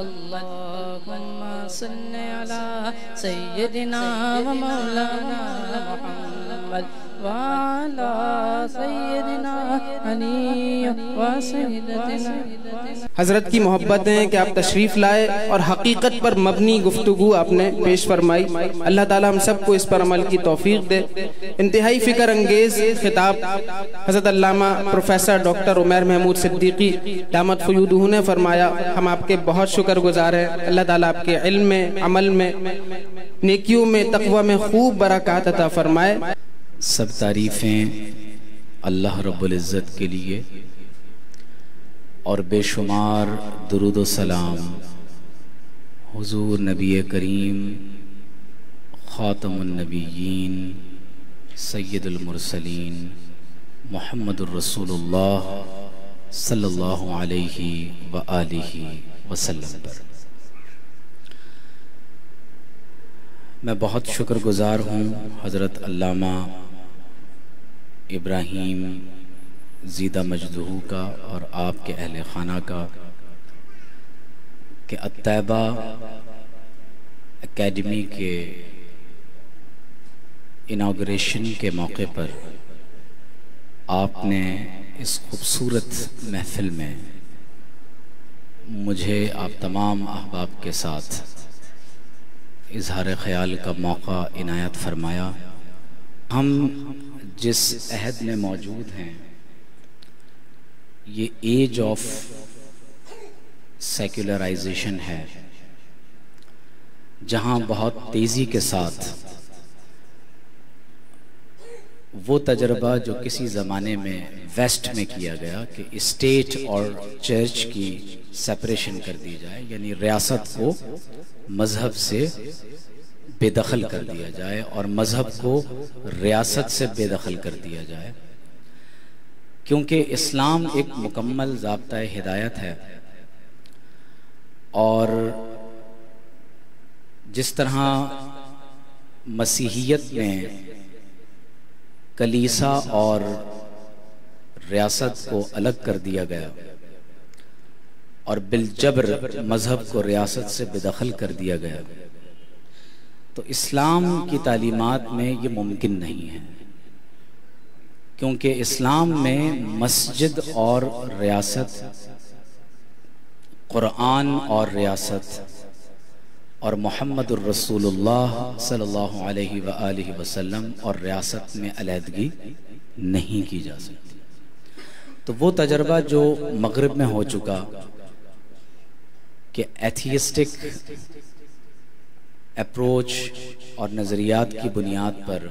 اللهم صل على سيدنا ومولانا محمد وعلى سيدنا علي وسيدتنا. حضرت کی محبت ہے کہ آپ تشریف لائے اور حقیقت پر مبنی گفتگو آپ نے پیش فرمائی. اللہ تعالی ہم سب کو اس پر عمل کی توفیق دے. انتہائی فکر انگیز خطاب حضرت علامہ پروفیسر ڈاکٹر عمیر محمود صدیقی دامت فیوضہ نے فرمایا. ہم آپ کے بہت شکر گزار ہیں. اللہ تعالیٰ آپ کے علم میں، عمل میں، نیکیوں میں، تقوی میں خوب برکات عطا فرمائے. سب تعریفیں اللہ رب العزت کے لیے اور بے شمار درود و سلام حضور نبی کریم خاتم النبیین سید المرسلین محمد الرسول اللہ صلی اللہ علیہ وآلہ وسلم پر. میں بہت شکر گزار ہوں حضرت علامہ ابراہیم زیدہ مجدہ کا اور آپ کے اہل خانہ کا کہ الطیبہ اکیڈمی کے اناگریشن کے موقع پر آپ نے اس خوبصورت محفل میں مجھے آپ تمام احباب کے ساتھ اظہار خیال کا موقع عنایت فرمایا. ہم جس عہد میں موجود ہیں یہ ایج آف سیکولرائزیشن ہے، جہاں بہت تیزی کے ساتھ وہ تجربہ جو کسی زمانے میں ویسٹ میں کیا گیا کہ اسٹیٹ اور چرچ کی سیپریشن کر دی جائے، یعنی ریاست کو مذہب سے بے دخل کر دیا جائے اور مذہب کو ریاست سے بے دخل کر دیا جائے، کیونکہ اسلام ایک مکمل ضابطہ ہدایت ہے. اور جس طرح مسیحیت میں کلیسا اور ریاست کو الگ کر دیا گیا اور بالجبر مذہب کو ریاست سے بے دخل کر دیا گیا، تو اسلام کی تعلیمات میں یہ ممکن نہیں ہے، کیونکہ اسلام میں مسجد اور ریاست، قرآن اور ریاست اور محمد الرسول اللہ صلی اللہ علیہ وآلہ وسلم اور ریاست میں علیحدگی نہیں کی جا سکتی. تو وہ تجربہ جو مغرب میں ہو چکا کہ ایتھیسٹک اپروچ اور نظریات کی بنیاد پر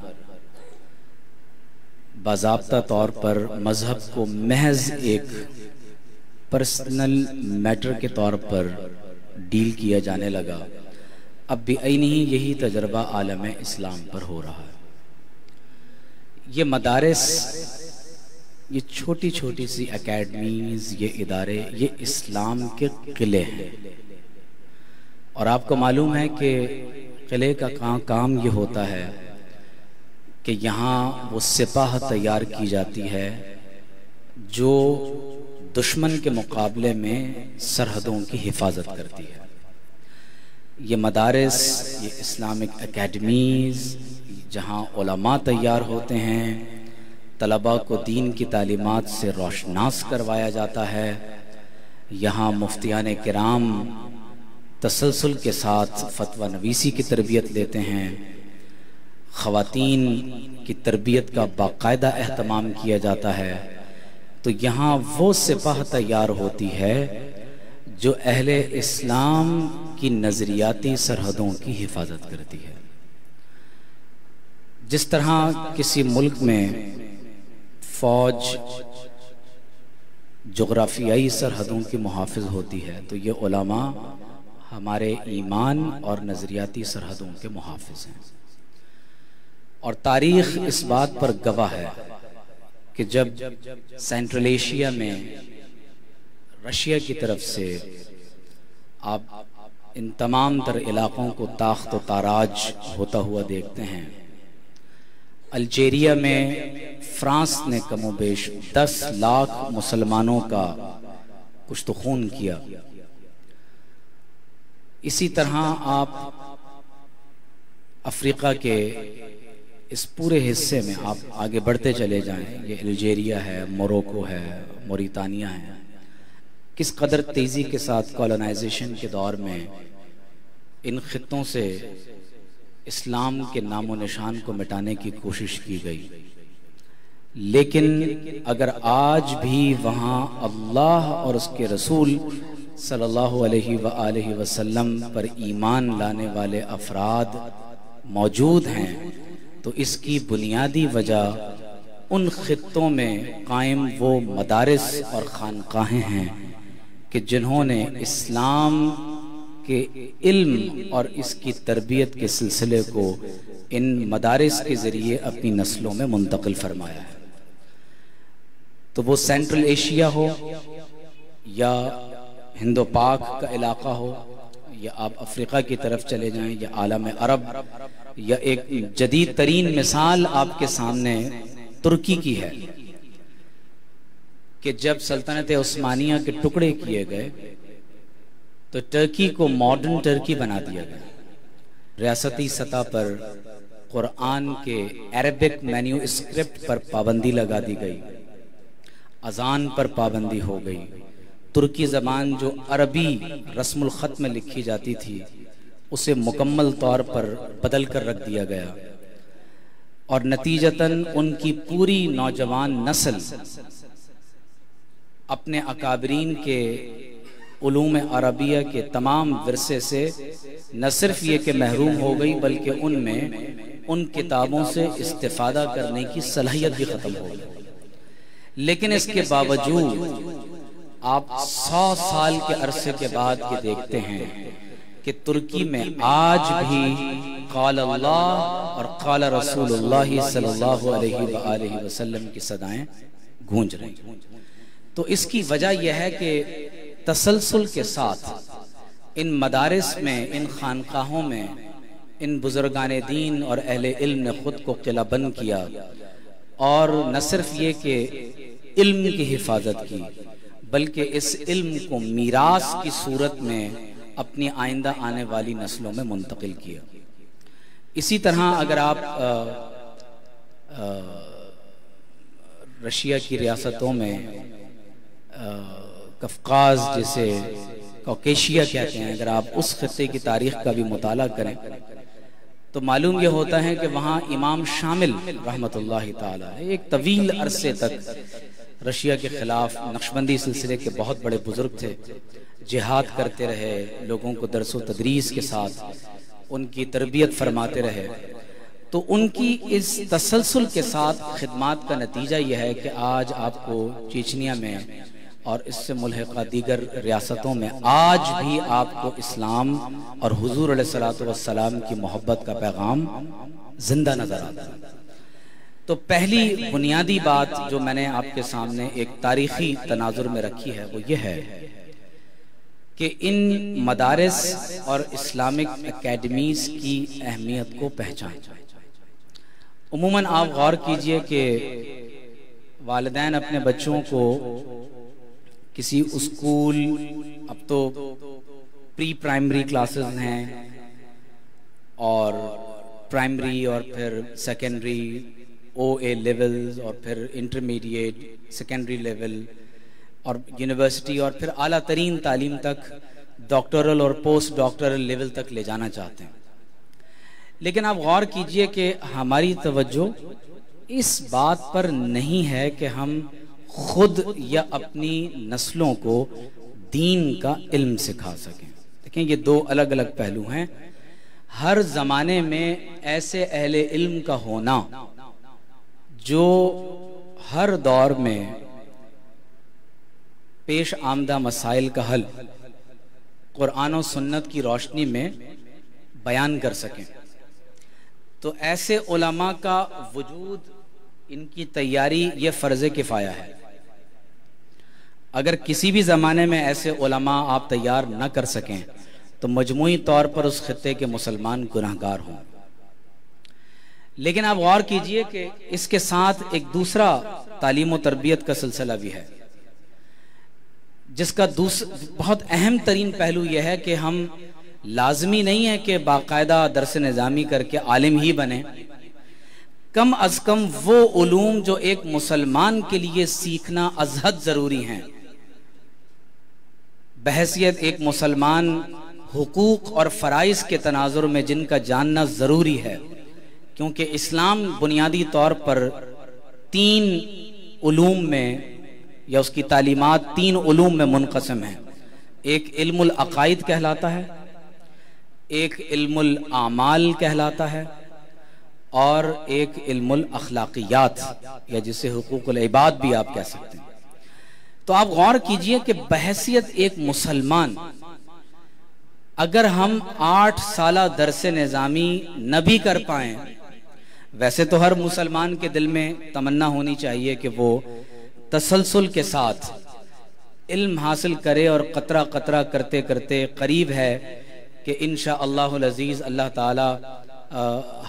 باضابطہ طور پر مذہب کو محض ایک پرسنل میٹر کے طور پر ڈیل کیا جانے لگا، اب بھی عینی یہی تجربہ عالم اسلام پر ہو رہا ہے. یہ مدارس، یہ چھوٹی چھوٹی سی اکیڈمیز، یہ ادارے، یہ اسلام کے قلعے ہیں. اور آپ کو معلوم ہے کہ قلعے کا کام یہ ہوتا ہے کہ یہاں وہ سپاہ تیار کی جاتی ہے جو دشمن کے مقابلے میں سرحدوں کی حفاظت کرتی ہے. یہ مدارس، یہ اسلامک اکیڈمیز جہاں علماء تیار ہوتے ہیں، طلباء کو دین کی تعلیمات سے روشناس کروایا جاتا ہے، یہاں مفتیان کرام تسلسل کے ساتھ فتویٰ نویسی کی تربیت لیتے ہیں، خواتین کی تربیت کا باقاعدہ اہتمام کیا جاتا ہے. تو یہاں وہ سپاہ تیار ہوتی ہے جو اہل اسلام کی نظریاتی سرحدوں کی حفاظت کرتی ہے. جس طرح کسی ملک میں فوج جغرافیائی سرحدوں کی محافظ ہوتی ہے، تو یہ علماء ہمارے ایمان اور نظریاتی سرحدوں کے محافظ ہیں. اور تاریخ اس بات پر گواہ ہے کہ جب سینٹرل ایشیا میں رشیا کی طرف سے آپ ان تمام تر علاقوں کو تاخت و تاراج ہوتا ہوا دیکھتے ہیں، الجیریا میں فرانس نے کم و بیش 10 لاکھ مسلمانوں کا کشت و خون کیا، اسی طرح آپ افریقہ کے اس پورے حصے میں آپ آگے بڑھتے چلے جائیں، یہ الجیریا ہے، موروکو ہے، موریتانیہ ہے، کس قدر تیزی کے ساتھ کولونائزیشن کے دور میں ان خطوں سے اسلام کے نام و نشان کو مٹانے کی کوشش کی گئی، لیکن اگر آج بھی وہاں اللہ اور اس کے رسول صلی اللہ علیہ وآلہ وسلم پر ایمان لانے والے افراد موجود ہیں تو اس کی بنیادی وجہ ان خطوں میں قائم وہ مدارس اور خانقاہیں ہیں کہ جنہوں نے اسلام کے علم اور اس کی تربیت کے سلسلے کو ان مدارس کے ذریعے اپنی نسلوں میں منتقل فرمایا ہے۔ تو وہ سینٹرل ایشیا ہو یا ہند و پاک کا علاقہ ہو، یا آپ افریقہ کی طرف چلے جائیں، یا عالم عرب، یا ایک جدید ترین مثال آپ کے سامنے ترکی کی ہے کہ جب سلطنت عثمانیہ کے ٹکڑے کیے گئے تو ترکی کو ماڈرن ترکی بنا دیا گیا، ریاستی سطح پر قرآن کے عربک مینیو اسکرپٹ پر پابندی لگا دی گئی، اذان پر پابندی ہو گئی، ترکی زبان جو عربی رسم الخط میں لکھی جاتی تھی اسے مکمل طور پر بدل کر رکھ دیا گیا، اور نتیجتاً ان کی پوری نوجوان نسل اپنے اکابرین کے علوم عربیہ کے تمام ورثے سے نہ صرف یہ کہ محروم ہو گئی بلکہ ان میں ان کتابوں سے استفادہ کرنے کی صلاحیت بھی ختم ہو گئی۔ لیکن اس کے باوجود آپ 100 سال کے عرصے کے بعد یہ دیکھتے ہیں کہ ترکی میں آج بھی قال اللہ اور قال رسول اللہ صلی اللہ علیہ وآلہ وسلم کی صدائیں گونج رہی ہیں۔ تو اس کی وجہ یہ ہے کہ تسلسل کے ساتھ ان مدارس میں، ان خانقاہوں میں ان بزرگان دین اور اہل علم نے خود کو قلعہ بند کیا، اور نہ صرف یہ کہ علم کی حفاظت کی بلکہ اس علم کو میراث کی صورت میں اپنی آئندہ آنے والی نسلوں میں منتقل کیا۔ اسی طرح اگر آپ رشیا کی ریاستوں میں قفقاز جسے کوکیشیا کہتے ہیں، اگر آپ اس خطے کی تاریخ کا بھی مطالعہ کریں تو معلوم یہ ہوتا ہے کہ وہاں امام شامل رحمت اللہ تعالی ایک طویل عرصے تک رشیا کے خلاف نقشبندی سلسلے کے بہت بڑے بزرگ تھے، جہاد کرتے رہے، لوگوں کو درس و تدریس کے ساتھ ان کی تربیت فرماتے رہے۔ تو ان کی اس تسلسل کے ساتھ خدمات کا نتیجہ یہ ہے کہ آج آپ کو چیچنیا میں اور اس سے ملحقہ دیگر ریاستوں میں آج بھی آپ کو اسلام اور حضور علیہ السلام کی محبت کا پیغام زندہ نظر آتا ہے۔ تو پہلی بنیادی بات جو میں نے آپ کے سامنے ایک تاریخی تناظر میں رکھی ہے وہ یہ ہے کہ ان مدارس اور اسلامک اکیڈمیز کی اہمیت کو پہچانیں۔ عموماً آپ غور کیجئے کہ والدین اپنے بچوں کو کسی اسکول، اب تو پری پرائمری کلاسز ہیں اور پرائمری اور پھر سیکنڈری او اے لیولز اور پھر انٹرمیڈیٹ سیکنڈری لیول اور یونیورسٹی اور پھر اعلیٰ ترین تعلیم تک ڈاکٹرل اور پوسٹ ڈاکٹرل لیول تک لے جانا چاہتے ہیں۔ لیکن آپ غور کیجئے کہ ہماری توجہ اس بات پر نہیں ہے کہ ہم خود یا اپنی نسلوں کو دین کا علم سکھا سکیں۔ دیکھیں یہ دو الگ الگ پہلو ہیں۔ ہر زمانے میں ایسے اہل علم کا ہونا جو ہر دور میں پیش آمدہ مسائل کا حل قرآن و سنت کی روشنی میں بیان کر سکیں، تو ایسے علماء کا وجود، ان کی تیاری یہ فرض کفایہ ہے۔ اگر کسی بھی زمانے میں ایسے علماء آپ تیار نہ کر سکیں تو مجموعی طور پر اس خطے کے مسلمان گناہگار ہوں۔ لیکن آپ غور کیجئے کہ اس کے ساتھ ایک دوسرا تعلیم و تربیت کا سلسلہ بھی ہے، جس کا بہت اہم ترین پہلو یہ ہے کہ ہم لازمی نہیں ہے کہ باقاعدہ درس نظامی کر کے عالم ہی بنے، کم از کم وہ علوم جو ایک مسلمان کے لیے سیکھنا ازحد ضروری ہیں، بحیثیت ایک مسلمان حقوق اور فرائض کے تناظر میں جن کا جاننا ضروری ہے، کیونکہ اسلام بنیادی طور پر 3 علوم میں یا اس کی تعلیمات 3 علوم میں منقسم ہیں۔ ایک علم العقائد کہلاتا ہے، ایک علم الاعمال کہلاتا ہے، اور ایک علم الاخلاقیات یا جسے حقوق العباد بھی آپ کہہ سکتے ہیں۔ تو آپ غور کیجئے کہ بحیثیت ایک مسلمان اگر ہم 8 سالہ درس نظامی نہ بھی کر پائیں، ویسے تو ہر مسلمان کے دل میں تمنا ہونی چاہیے کہ وہ تسلسل کے ساتھ علم حاصل کرے، اور قطرہ قطرہ کرتے کرتے قریب ہے کہ انشاءاللہ العزیز اللہ تعالی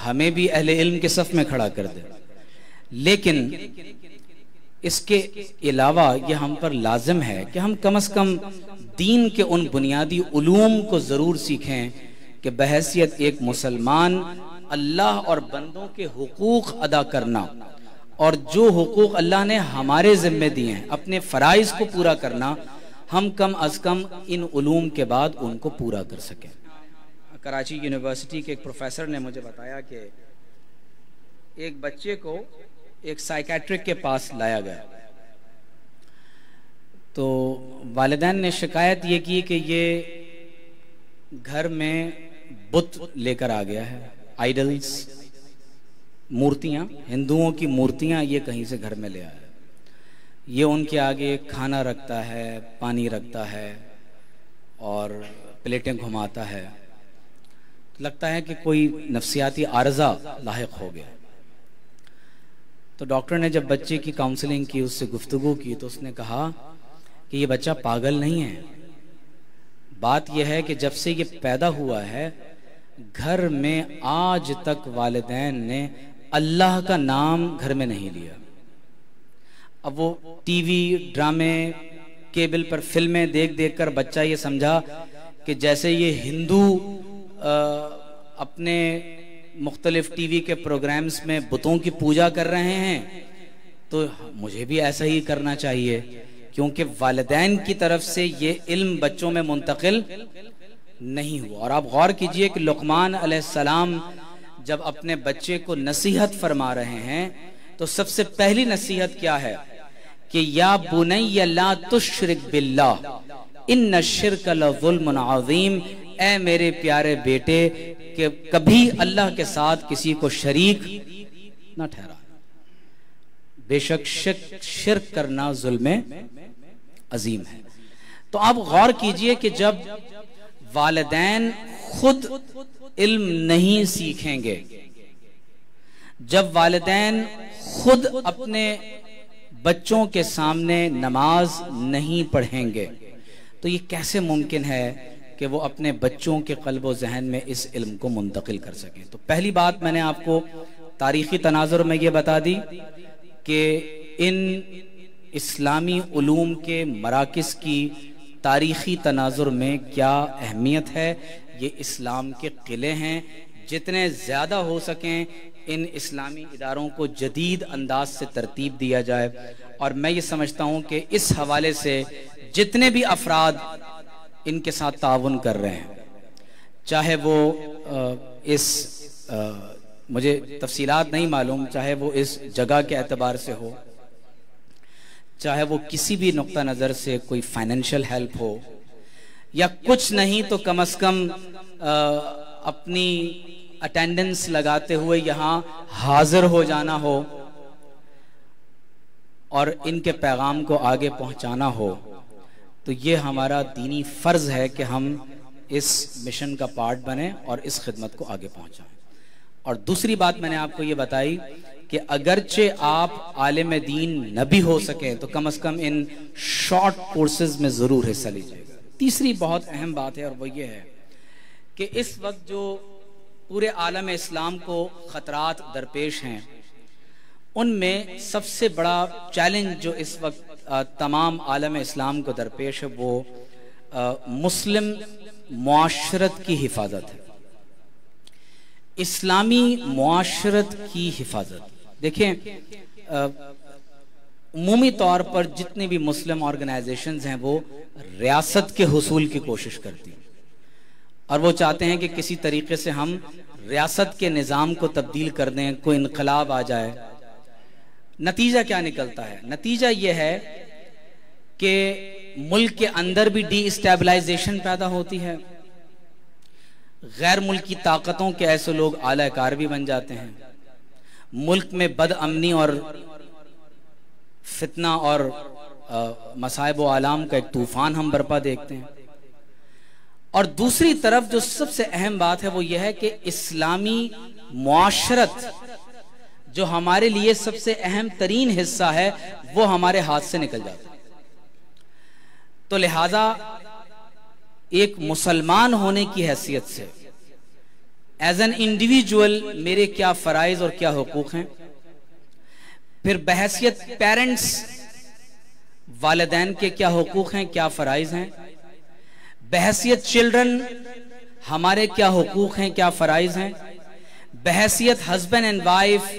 ہمیں بھی اہل علم کے صف میں کھڑا کر دے۔ لیکن اس کے علاوہ یہ ہم پر لازم ہے کہ ہم کم از کم دین کے ان بنیادی علوم کو ضرور سیکھیں کہ بحیثیت ایک مسلمان اللہ اور بندوں کے حقوق ادا کرنا، اور جو حقوق اللہ نے ہمارے ذمہ دیے ہیں اپنے فرائض کو پورا کرنا، ہم کم از کم ان علوم کے بعد ان کو پورا کر سکیں۔ کراچی یونیورسٹی کے ایک پروفیسر نے مجھے بتایا کہ ایک بچے کو ایک سائیکیٹرک کے پاس لایا گیا، تو والدین نے شکایت یہ کی کہ یہ گھر میں بت لے کر آ گیا ہے، آئیڈلز، مورتیاں، ہندوؤں کی مورتیاں یہ کہیں سے گھر میں لے آیا، یہ ان کے آگے کھانا رکھتا ہے، پانی رکھتا ہے اور پلیٹیں گھماتا ہے، لگتا ہے کہ کوئی نفسیاتی عارضہ لاحق ہو گیا۔ تو ڈاکٹر نے جب بچے کی کاؤنسلنگ کی، اس سے گفتگو کی، تو اس نے کہا کہ یہ بچہ پاگل نہیں ہے، بات یہ ہے کہ جب سے یہ پیدا ہوا ہے گھر میں آج تک والدین نے اللہ کا نام گھر میں نہیں لیا۔ اب وہ ٹی وی، ڈرامے، کیبل پر فلمیں دیکھ دیکھ کر بچہ یہ سمجھا کہ جیسے یہ ہندو اپنے مختلف ٹی وی کے پروگرامز میں بتوں کی پوجا کر رہے ہیں تو مجھے بھی ایسا ہی کرنا چاہیے، کیونکہ والدین کی طرف سے یہ علم بچوں میں منتقل نہیں ہوا۔ اور آپ غور کیجئے کہ لقمان علیہ السلام جب اپنے بچے کو نصیحت فرما رہے ہیں تو سب سے پہلی نصیحت کیا ہے کہ یا بنی لا تشرک باللہ ان الشرک لظلم عظیم، اے میرے پیارے بیٹے کہ کبھی اللہ کے ساتھ کسی کو شریک نہ ٹھہرا، بے شک شرک کرنا ظلم عظیم ہے۔ تو آپ غور کیجئے کہ جب والدین خود علم نہیں سیکھیں گے، جب والدین خود اپنے بچوں کے سامنے نماز نہیں پڑھیں گے تو یہ کیسے ممکن ہے کہ وہ اپنے بچوں کے قلب و ذہن میں اس علم کو منتقل کر سکیں۔ تو پہلی بات میں نے آپ کو تاریخی تناظر میں یہ بتا دی کہ ان اسلامی علوم کے مراکز کی تاریخی تناظر میں کیا اہمیت ہے۔ یہ اسلام کے قلعے ہیں، جتنے زیادہ ہو سکیں ان اسلامی اداروں کو جدید انداز سے ترتیب دیا جائے، اور میں یہ سمجھتا ہوں کہ اس حوالے سے جتنے بھی افراد ان کے ساتھ تعاون کر رہے ہیں، چاہے وہ مجھے تفصیلات نہیں معلوم، چاہے وہ اس جگہ کے اعتبار سے ہو، چاہے وہ کسی بھی نقطہ نظر سے کوئی فائنینشل ہیلپ ہو، یا کچھ نہیں تو کم از کم اپنی اٹینڈنس لگاتے ہوئے یہاں حاضر ہو جانا ہو اور ان کے پیغام کو آگے پہنچانا ہو، تو یہ ہمارا دینی فرض ہے کہ ہم اس مشن کا پارٹ بنیں اور اس خدمت کو آگے پہنچائیں۔ اور دوسری بات میں نے آپ کو یہ بتائی کہ اگرچہ آپ عالم دین نہ بھی ہو سکیں تو کم از کم ان شارٹ کورسز میں ضرور حصہ لیجیے گا۔ تیسری بہت اہم بات ہے اور وہ یہ ہے کہ اس وقت جو پورے عالم اسلام کو خطرات درپیش ہیں، ان میں سب سے بڑا چیلنج جو اس وقت تمام عالم اسلام کو درپیش ہے وہ مسلم معاشرت کی حفاظت ہے، اسلامی معاشرت کی حفاظت۔ دیکھیں عمومی طور پر جتنے بھی مسلم آرگنائزیشنز ہیں وہ ریاست کے حصول کی کوشش کرتی ہیں، اور وہ چاہتے ہیں کہ کسی طریقے سے ہم ریاست کے نظام کو تبدیل کر دیں، کوئی انقلاب آ جائے۔ نتیجہ کیا نکلتا ہے؟ نتیجہ یہ ہے کہ ملک کے اندر بھی ڈی اسٹیبلائزیشن پیدا ہوتی ہے، غیر ملکی طاقتوں کے ایسے لوگ اعلی کار بھی بن جاتے ہیں، ملک میں بد امنی اور فتنہ اور مصائب و آلام کا ایک طوفان ہم برپا دیکھتے ہیں۔ اور دوسری طرف جو سب سے اہم بات ہے وہ یہ ہے کہ اسلامی معاشرت جو ہمارے لیے سب سے اہم ترین حصہ ہے وہ ہمارے ہاتھ سے نکل جاتا ہے۔ تو لہذا ایک مسلمان ہونے کی حیثیت سے ایز این انڈیویجول میرے کیا فرائض اور کیا حقوق ہیں، پھر بحیثیت پیرنٹس والدین کے کیا حقوق ہیں، کیا فرائض ہیں، بحیثیت چلڈرن ہمارے کیا حقوق ہیں، کیا فرائض ہیں، بحیثیت ہسبینڈ اینڈ وائف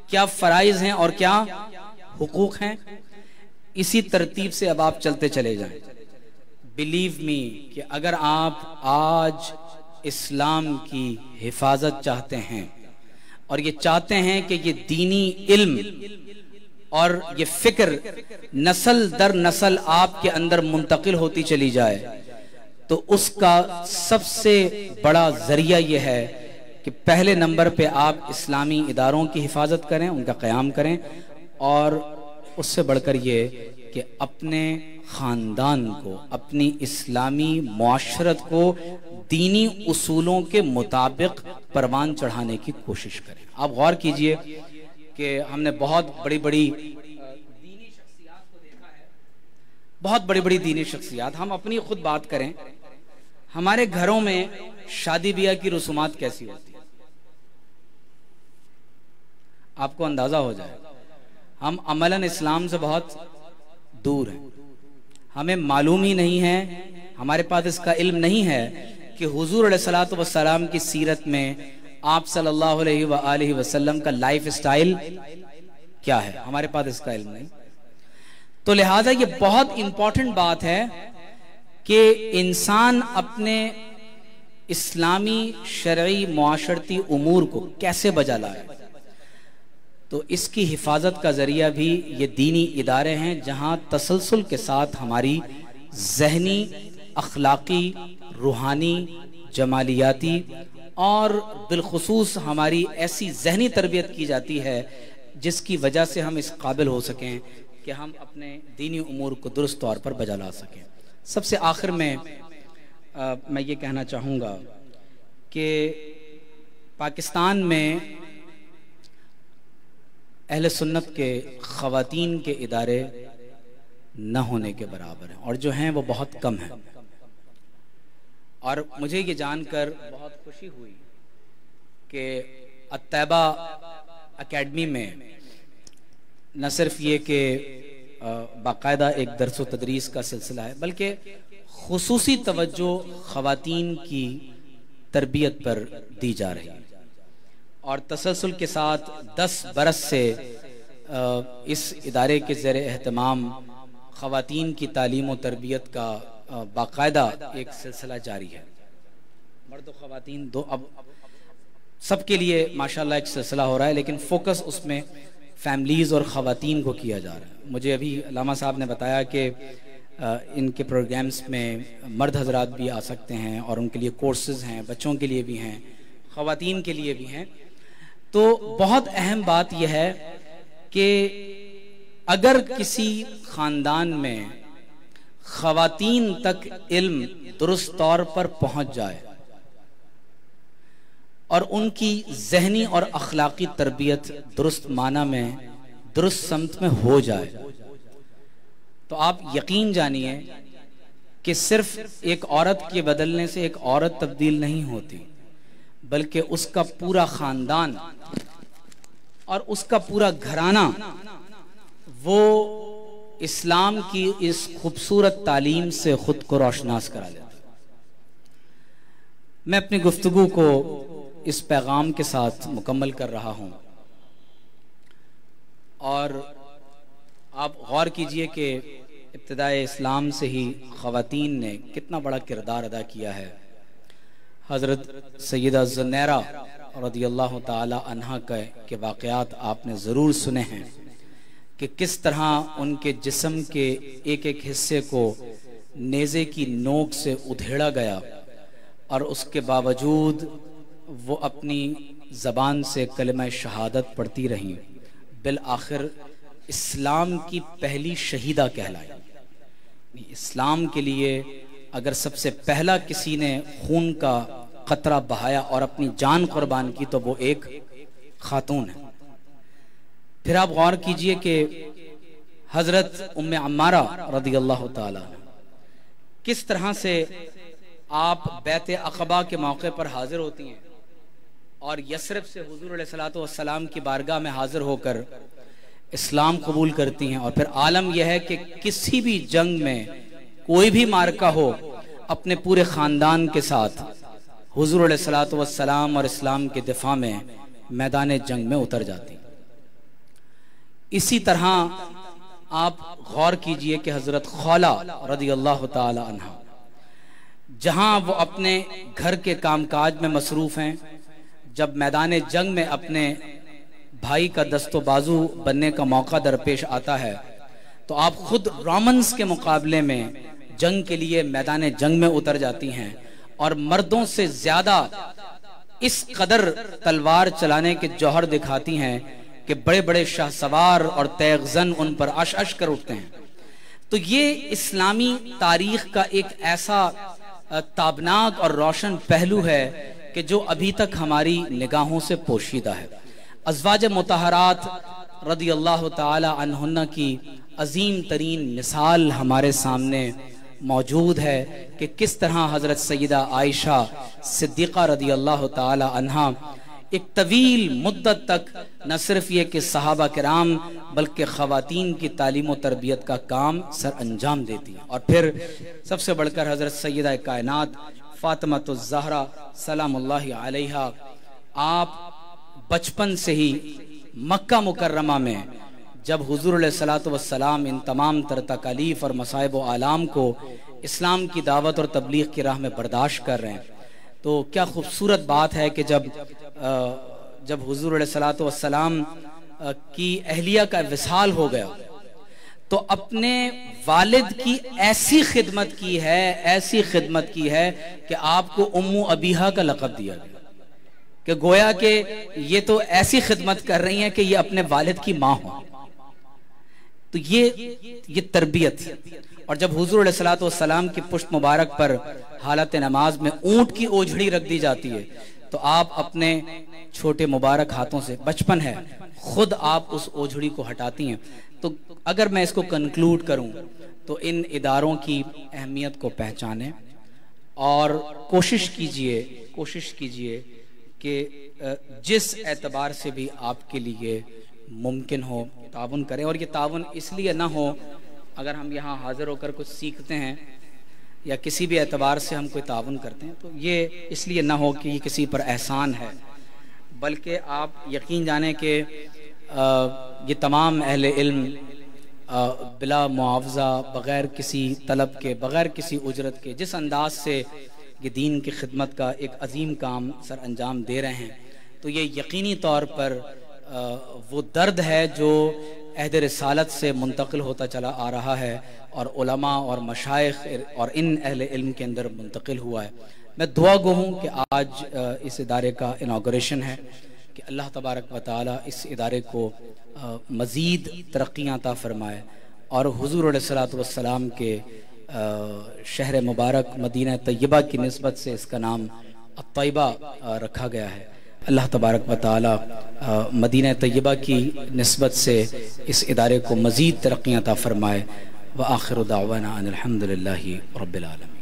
کیا فرائض ہیں اور کیا حقوق ہیں۔ اسی ترتیب سے اب آپ چلتے چلے جائیں۔ بلیو می کہ اگر آپ آج اسلام کی حفاظت چاہتے ہیں اور یہ چاہتے ہیں کہ یہ دینی علم اور یہ فکر نسل در نسل آپ کے اندر منتقل ہوتی چلی جائے، تو اس کا سب سے بڑا ذریعہ یہ ہے کہ پہلے نمبر پہ آپ اسلامی اداروں کی حفاظت کریں، ان کا قیام کریں، اور اس سے بڑھ کر یہ کہ اپنے خاندان کو، اپنی اسلامی معاشرت کو دینی اصولوں کے مطابق پروان چڑھانے کی کوشش کریں۔ آپ غور کیجئے کہ ہم نے بہت بڑی بڑی دینی شخصیات کو دیکھا ہے، بہت بڑی بڑی دینی شخصیات۔ ہم اپنی خود بات کریں، ہمارے گھروں میں شادی بیاہ کی رسومات کیسی ہوتی ہے، آپ کو اندازہ ہو جائے۔ ہم عملاً اسلام سے بہت دور ہیں، ہمیں معلوم ہی نہیں ہے، ہمارے پاس اس کا علم نہیں ہے کہ حضور علیہ الصلوۃ والسلام کی سیرت میں آپ صلی اللہ علیہ وآلہ وسلم کا لائف اسٹائل کیا ہے، ہمارے پاس اس کا علم نہیں۔ تو لہٰذا یہ بہت امپورٹنٹ بات ہے کہ انسان اپنے اسلامی شرعی معاشرتی امور کو کیسے بجا لائے۔ تو اس کی حفاظت کا ذریعہ بھی یہ دینی ادارے ہیں جہاں تسلسل کے ساتھ ہماری ذہنی، اخلاقی، روحانی، جمالیاتی اور بالخصوص ہماری ایسی ذہنی تربیت کی جاتی ہے جس کی وجہ سے ہم اس قابل ہو سکیں کہ ہم اپنے دینی امور کو درست طور پر بجا لا سکیں۔ سب سے آخر میں یہ کہنا چاہوں گا کہ پاکستان میں اہل سنت کے خواتین کے ادارے نہ ہونے کے برابر ہیں، اور جو ہیں وہ بہت کم ہیں۔ اور مجھے یہ جان کر بہت خوشی ہوئی کہ الطیبہ اکیڈمی میں نہ صرف یہ کہ باقاعدہ ایک درس و تدریس کا سلسلہ ہے، بلکہ خصوصی توجہ خواتین کی تربیت پر دی جا رہی ہے، اور تسلسل کے ساتھ 10 برس سے اس ادارے کے زیر اہتمام خواتین کی تعلیم و تربیت کا باقاعدہ ایک سلسلہ جاری ہے۔ مرد و خواتین دو، اب سب کے لیے ماشاءاللہ ایک سلسلہ ہو رہا ہے، لیکن فوکس اس میں فیملیز اور خواتین کو کیا جا رہا ہے۔ مجھے ابھی علامہ صاحب نے بتایا کہ ان کے پروگرامز میں مرد حضرات بھی آ سکتے ہیں، اور ان کے لیے کورسز ہیں، بچوں کے لیے بھی ہیں، خواتین کے لیے بھی ہیں۔ تو بہت اہم بات یہ ہے کہ اگر کسی خاندان میں خواتین تک علم درست طور پر پہنچ جائے اور ان کی ذہنی اور اخلاقی تربیت درست معنی میں، درست سمت میں ہو جائے، تو آپ یقین جانیے کہ صرف ایک عورت کے بدلنے سے ایک عورت تبدیل نہیں ہوتی، بلکہ اس کا پورا خاندان اور اس کا پورا گھرانہ وہ اسلام کی اس خوبصورت تعلیم سے خود کو روشناس کرا لیتا ہے۔ میں اپنی گفتگو کو اس پیغام کے ساتھ مکمل کر رہا ہوں، اور آپ غور کیجئے کہ ابتدائے اسلام سے ہی خواتین نے کتنا بڑا کردار ادا کیا ہے۔ حضرت سیدہ زنیرہ رضی اللہ تعالی عنہا کے واقعات آپ نے ضرور سنے ہیں کہ کس طرح ان کے جسم کے ایک ایک حصے کو نیزے کی نوک سے ادھیڑا گیا، اور اس کے باوجود وہ اپنی زبان سے کلمہ شہادت پڑھتی رہیں، بالآخر اسلام کی پہلی شہیدہ کہلائی۔ اسلام کے لیے اگر سب سے پہلا کسی نے خون کا قطرہ بہایا اور اپنی جان قربان کی تو وہ ایک خاتون ہے۔ پھر آپ غور کیجئے کہ حضرت ام عمارہ رضی اللہ تعالی کس طرح سے آپ بیعت عقبہ کے موقع پر حاضر ہوتی ہیں اور یثرب سے حضور علیہ الصلوۃ والسلام کی بارگاہ میں حاضر ہو کر اسلام قبول کرتی ہیں، اور پھر عالم یہ ہے کہ کسی بھی جنگ میں کوئی بھی معرکہ ہو اپنے پورے خاندان کے ساتھ حضور علیہ الصلوۃ والسلام اور اسلام کے دفاع میں میدان جنگ میں اتر جاتی ہیں۔ اسی طرح آپ غور کیجئے کہ حضرت خولہ رضی اللہ تعالی عنہ جہاں وہ اپنے گھر کے کام کاج میں مصروف ہیں، جب میدان جنگ میں اپنے بھائی کا دست و بازو بننے کا موقع درپیش آتا ہے تو آپ خود رومنز کے مقابلے میں جنگ کے لیے میدان جنگ میں اتر جاتی ہیں، اور مردوں سے زیادہ اس قدر تلوار چلانے کے جوہر دکھاتی ہیں کہ بڑے بڑے شاہ سوار اور تیغ زن ان پر اش اش کر اٹھتے ہیں۔ تو یہ اسلامی تاریخ کا ایک ایسا تابناک اور روشن پہلو ہے کہ جو ابھی تک ہماری نگاہوں سے پوشیدہ ہے۔ ازواج مطہرات رضی اللہ تعالی عنہن کی عظیم ترین مثال ہمارے سامنے موجود ہے کہ کس طرح حضرت سیدہ عائشہ صدیقہ رضی اللہ تعالی عنہا ایک طویل مدت تک نہ صرف یہ کہ صحابہ کرام بلکہ خواتین کی تعلیم و تربیت کا کام سر انجام دیتی ہیں، اور پھر سب سے بڑھ کر حضرت سیدہ کائنات فاطمہ الزہرا سلام اللہ علیہا، آپ بچپن سے ہی مکہ مکرمہ میں جب حضور علیہ الصلوۃ والسلام ان تمام تر تکالیف اور مصائب و آلام کو اسلام کی دعوت اور تبلیغ کی راہ میں برداشت کر رہے ہیں، تو کیا خوبصورت بات ہے کہ جب حضور علیہ الصلوۃ والسلام کی اہلیہ کا وصال ہو گیا تو اپنے والد کی ایسی خدمت کی ہے کہ آپ کو ام ابیہا کا لقب دیا گیا، کہ گویا کہ یہ تو ایسی خدمت کر رہی ہیں کہ یہ اپنے والد کی ماں ہوں۔ تو یہ تربیت، اور جب حضور علیہ الصلوۃ والسلام کی پشت مبارک پر حالت نماز میں اونٹ کی اوجھڑی رکھ دی جاتی ہے تو آپ اپنے چھوٹے مبارک ہاتھوں سے، بچپن ہے، خود آپ اس اوجھڑی کو ہٹاتی ہیں۔ تو اگر میں اس کو کنکلوڈ کروں تو ان اداروں کی اہمیت کو پہچانیں اور کوشش کیجئے کہ جس اعتبار سے بھی آپ کے لیے ممکن ہو تعاون کریں، اور یہ تعاون اس لیے نہ ہو اگر ہم یہاں حاضر ہو کر کچھ سیکھتے ہیں یا کسی بھی اعتبار سے ہم کوئی تعاون کرتے ہیں تو یہ اس لیے نہ ہو کہ یہ کسی پر احسان ہے، بلکہ آپ یقین جانیں کہ یہ تمام اہل علم بلا معاوضہ، بغیر کسی طلب کے، بغیر کسی اجرت کے، جس انداز سے یہ دین کی خدمت کا ایک عظیم کام سر انجام دے رہے ہیں، تو یہ یقینی طور پر وہ درد ہے جو عہد رسالت سے منتقل ہوتا چلا آ رہا ہے اور علماء اور مشائخ اور ان اہل علم کے اندر منتقل ہوا ہے۔ میں دعا گو ہوں کہ آج اس ادارے کا انوگریشن ہے کہ اللہ تبارک و تعالی اس ادارے کو مزید ترقیاں عطا فرمائے، اور حضور علیہ الصلوۃ والسلام کے شہر مبارک مدینہ طیبہ کی نسبت سے اس کا نام الطیبہ رکھا گیا ہے۔ اللہ تبارک و تعالی مدینہ طیبہ کی نسبت سے اس ادارے کو مزید ترقیاں عطا فرمائے۔ وآخر دعوانا ان الحمد للہ رب العالمین۔